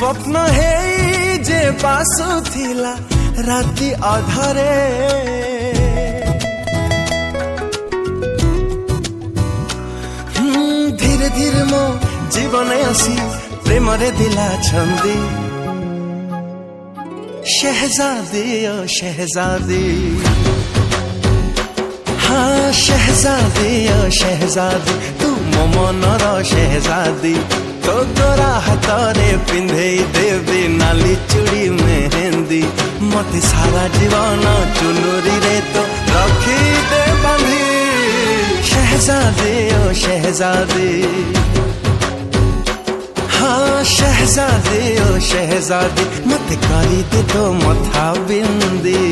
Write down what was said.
स्वप्न है जे बासुथिला राति अधरे धीरे धीरे मो जीवन आसी प्रेम रे दिला छंदी शहजादी ओ शहजादी हाँ शहजादी ओ शहजादी तू मो मनर शहजादी तो तोरा हाथरे पिंधे देवी नाली चूड़ी मेहंदी मते सारा जीवन चुनुरी रे तो रखी दे बांधी शहजादी ओ शहजादी हाँ शहजादी ओ शहजादी मते करी दे तो मथा बिंदी।